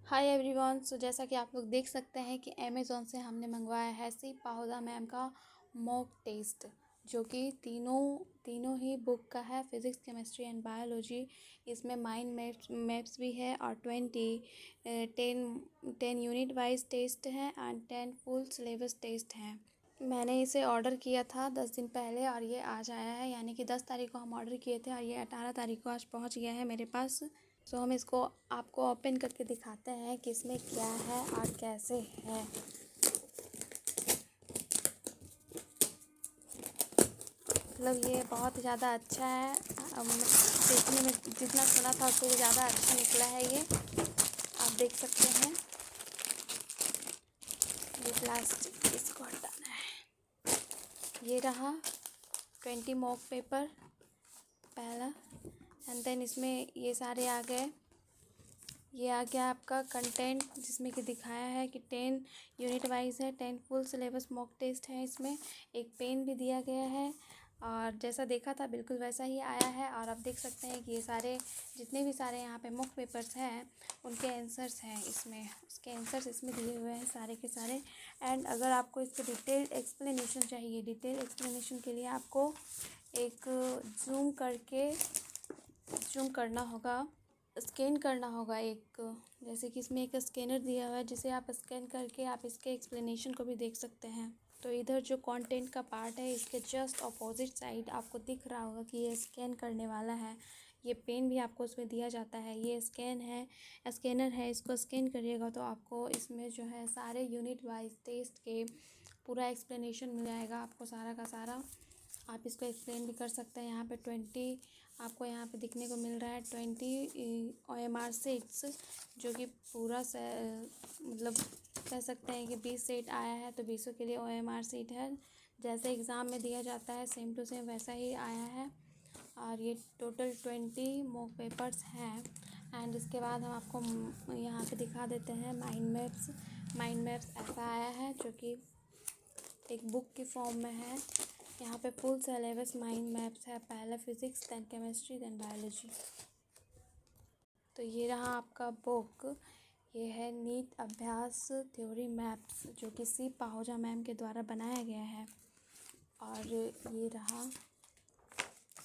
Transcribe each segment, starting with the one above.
Hi everyone. जैसा कि आप लोग देख सकते हैं कि अमेज़ॉन से हमने मंगवाया है सी पाहुदा मैम का मॉक टेस्ट, जो कि तीनों ही बुक का है, फिज़िक्स केमिस्ट्री एंड बायोलॉजी। इसमें माइंड मैप्स भी है और 10 यूनिट वाइज टेस्ट है एंड 10 फुल सिलेबस टेस्ट हैं। मैंने इसे ऑर्डर किया था 10 दिन पहले और ये आज आया है, यानी कि 10 तारीख को हम ऑर्डर किए थे और ये 18 तारीख को आज पहुंच गया है मेरे पास। सो हम इसको आपको ओपन करके दिखाते हैं कि इसमें क्या है और कैसे है। मतलब ये बहुत ज़्यादा अच्छा है। देखने में जितना सुना था उससे ज़्यादा अच्छा निकला है ये। आप देख सकते हैं। ये प्लास्टिक इसको हटाना है। ये रहा 20 मॉक पेपर पहला, एंड देन इसमें ये सारे आ गए। ये आ गया आपका कंटेंट, जिसमें कि दिखाया है कि 10 यूनिट वाइज है, 10 फुल सिलेबस मॉक टेस्ट है। इसमें एक पेन भी दिया गया है और जैसा देखा था बिल्कुल वैसा ही आया है। और आप देख सकते हैं कि ये सारे जितने भी सारे यहाँ पे मॉक पेपर्स हैं उनके आंसर्स हैं इसमें, उसके आंसर्स इसमें दिए हुए हैं सारे के सारे। एंड अगर आपको इसके डिटेल्ड एक्सप्लेनेशन चाहिए, डिटेल एक्सप्लेनेशन के लिए आपको एक जूम करना होगा, स्कैन करना होगा एक, जैसे कि इसमें एक स्कैनर दिया हुआ है जिसे आप स्कैन करके आप इसके एक्सप्लेनेशन को भी देख सकते हैं। तो इधर जो कंटेंट का पार्ट है इसके जस्ट अपोजिट साइड आपको दिख रहा होगा कि ये स्कैन करने वाला है। ये पेन भी आपको उसमें दिया जाता है। ये स्कैनर है, इसको स्कैन करिएगा तो आपको इसमें जो है सारे यूनिट वाइज टेस्ट के पूरा एक्सप्लेनेशन मिल जाएगा आपको, सारा का सारा। आप इसको एक्सप्लेन भी कर सकते हैं। यहाँ पे 20 आपको यहाँ पे दिखने को मिल रहा है, 20 OMR सेट्स, जो कि पूरा मतलब कह सकते हैं कि 20 सेट आया है तो 20 के लिए OMR सीट है। जैसे एग्ज़ाम में दिया जाता है सेम टू सेम वैसा ही आया है। और ये टोटल 20 मॉक पेपर्स हैं। एंड इसके बाद हम आपको यहाँ पे दिखा देते हैं माइंड मैप्स ऐसा आया है जो कि एक बुक की फॉर्म में है। यहाँ पे फुल सिलेबस माइंड मैप्स है, पहले physics then chemistry then biology. तो ये रहा आपका बुक। ये है नीट अभ्यास थ्योरी मैप्स, जो कि सी पाहुजा मैम के द्वारा बनाया गया है। और ये रहा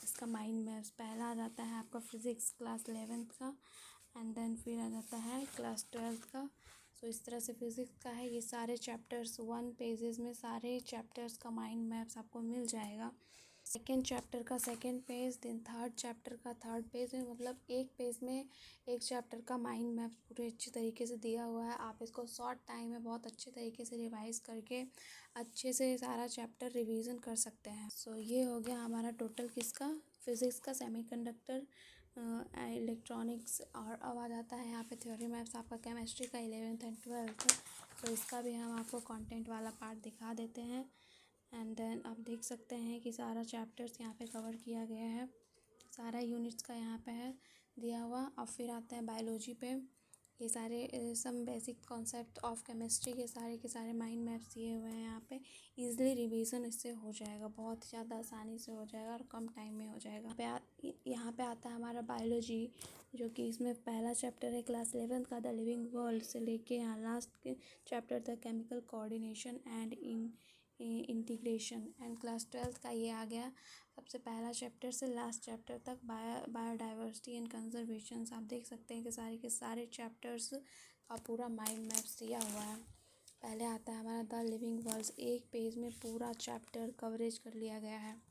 इसका माइंड मैप्स। पहला आ जाता है आपका फिज़िक्स क्लास 11th का, एंड देन फिर आ जाता है क्लास 12th का। सो इस तरह से फिज़िक्स का है। ये सारे चैप्टर्स 1 पेजेस में सारे चैप्टर्स का माइंड मैप्स आपको मिल जाएगा। सेकेंड चैप्टर का second page, then third chapter का थर्ड पेज में, मतलब एक पेज में एक चैप्टर का माइंड मैप्स पूरे अच्छे तरीके से दिया हुआ है। आप इसको शॉर्ट टाइम में बहुत अच्छे तरीके से रिवाइज करके अच्छे से सारा चैप्टर रिवीजन कर सकते हैं। सो ये हो गया हमारा टोटल किसका, फिज़िक्स का, सेमीकंडक्टर, इलेक्ट्रॉनिक्स। और अब आ जाता है यहाँ पे थ्योरी मैप्स आपका केमिस्ट्री का 11th एंड 12th। तो इसका भी हम आपको कंटेंट वाला पार्ट दिखा देते हैं। एंड देन आप देख सकते हैं कि सारा चैप्टर्स यहाँ पे कवर किया गया है, सारा यूनिट्स का यहाँ पे है दिया हुआ। अब फिर आते हैं बायोलॉजी पे। ये सारे some basic concept of chemistry के सारे माइंड मैप्स दिए हुए हैं यहाँ पे। ईज़िली रिवीजन इससे हो जाएगा, बहुत ज़्यादा आसानी से हो जाएगा और कम टाइम में हो जाएगा। यहाँ पे आता है हमारा बायोलॉजी, जो कि इसमें पहला चैप्टर है क्लास 11th का, द लिविंग वर्ल्ड, से लेके यहाँ लास्ट के चैप्टर तक, chemical coordination and integration. And class 12th का ये आ गया सबसे पहला चैप्टर से लास्ट चैप्टर तक, बायोडाइवर्सिटी एंड कंजर्वेशन। आप देख सकते हैं कि के सारे चैप्टर्स का पूरा माइंड मैप्स दिया हुआ है। पहले आता है हमारा द लिविंग वर्ल्ड, एक पेज में पूरा चैप्टर कवरेज कर लिया गया है।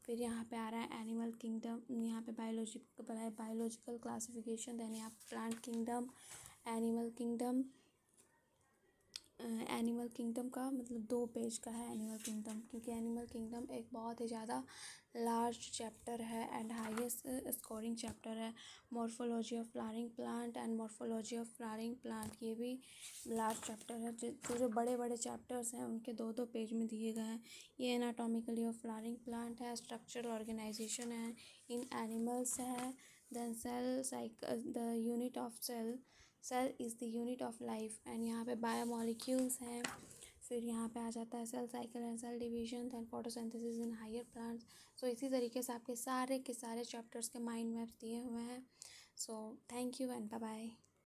फिर यहाँ पे आ रहा है एनिमल किंगडम, यहाँ पे बायोलॉजिकल क्लासिफिकेशन, देन यहाँ प्लांट किंगडम, एनिमल किंगडम का मतलब 2 पेज का है एनिमल किंगडम, क्योंकि एनिमल किंगडम एक बहुत ही ज़्यादा लार्ज चैप्टर है एंड हाईएस्ट स्कोरिंग चैप्टर है। Morphology of flowering plant and morphology of flowering plant, ये भी लार्ज चैप्टर है। जो बड़े बड़े चैप्टर्स हैं उनके 2-2 पेज में दिए गए हैं। ये एनाटॉमिकली ऑफ फ्लावरिंग प्लांट है, स्ट्रक्चरल ऑर्गेनाइजेशन है इन एनिमल्स है, then cell cycle, the unit of cell is the unit of life, and यहाँ पे बायोमोलिक्यूल्स हैं। फिर यहाँ पे आ जाता है cell cycle and cell division, then photosynthesis in higher plants. So इसी तरीके से आपके सारे के सारे चैप्टर्स के माइंड मैप्स दिए हुए हैं। So thank you and bye bye.